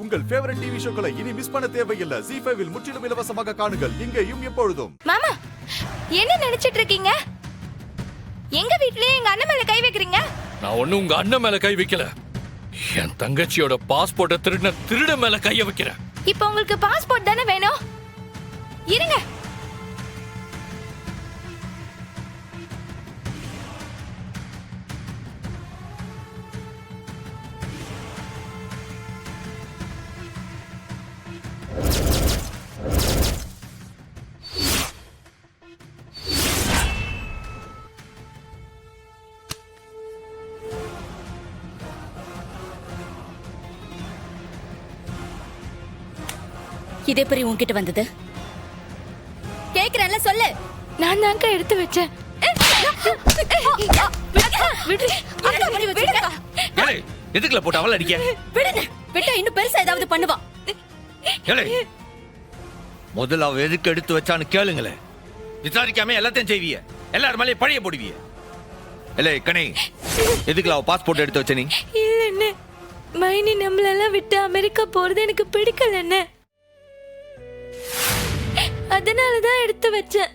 உங்கள் favourite TV ஷோக்களை இனி miss பண்ண தேவையில்லை. ZEE5 இல் முற்றிலும் இலவசமாக காணுங்கள். இங்கேயும் எப்பொழுதும். மாமா, என்ன நினைச்சிட்டு இருக்கீங்க? எங்க வீட்லயே எங்க அண்ணன் மேல கை வைக்கிறீங்க? நான் ஒண்ணும் உங்க அண்ணன் மேல கை வைக்கல. என் தங்கச்சியோட பாஸ்போர்ட்டை திருட மேல கைய வைக்கிறேன். இப்போ உங்களுக்கு பாஸ்போர்ட் தானே வேணும்? இருங்க. இதே பெரிய உன்கிட்ட வந்தது கேக்குறேன்ல சொல்லு. நான் தாங்க எடுத்து வச்சேன். எதுக்குல போட்டு அவள அடிக்க? விட்டா இன்னும் பெருசா ஏதாவது பண்ணுவா. முதல்ல அவ எதுக்கு எடுத்து வச்சான்னு கேளுங்களே. விசாரிக்காம எல்லாத்தையும் செய்விய, எல்லாரும் மேலே பழைய போடுவிய. இல்லை கணே, எதுக்குல அவ பாஸ்போர்ட் எடுத்து வச்ச நீ? இல்ல மைனி நம்மளெல்லாம் விட்டு அமெரிக்கா போறது எனக்கு பிடிக்கல. அதனாலதான் எடுத்து வச்சேன்.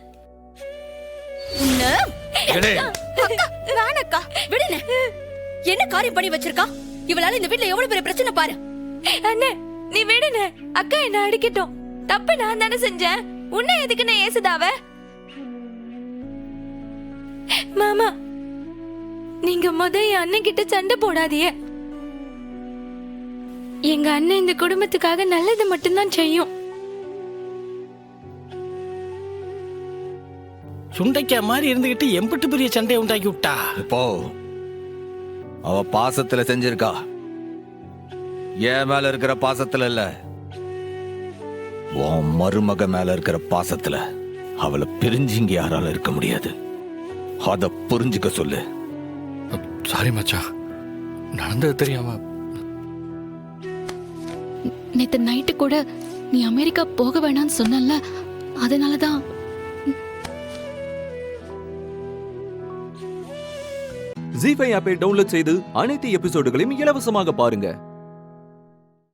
என்ன காரியம் பண்ணி வச்சிருக்கா? இவளால இந்த வீட்ல எவ்வளவு பெரிய பிரச்சனை பாரு. அண்ணே நீ விடுன. அக்கா என்ன அடிக்கட்டும். தப்பு நான் தானே செஞ்சேன். உன்னை எதுக்கு நான் ஏசுதாவ? மாமா, நீங்க என் அண்ணன் கிட்ட சண்டை போடாதீங்க. எங்க அண்ணன் இந்த குடும்பத்துக்காக நல்லது மட்டும்தான் செய்யும். சுண்டைக்கா மாதிரி இருந்துகிட்டு எம்பிட்டு பெரிய சண்டையை உண்டாக்கி விட்டா. இப்போ அவ பாசத்துல செஞ்சிருக்கா, என் மேல இருக்கிற பாசத்துல இல்ல, உன் மருமக மேல இருக்கிற பாசத்துல. அவளை பிரிஞ்சு இங்க யாரால இருக்க முடியாது. அத புரிஞ்சுக்க சொல்லு. சாரி மச்சான், நடந்தது தெரியாம. நேத்து நைட்டு கூட நீ அமெரிக்கா போக வேணாம்னு சொன்னல, அதனாலதான். ZEE5 ஆப்பை டவுன்லோட் செய்து அனைத்து எபிசோடுகளையும் இலவசமாக பாருங்க.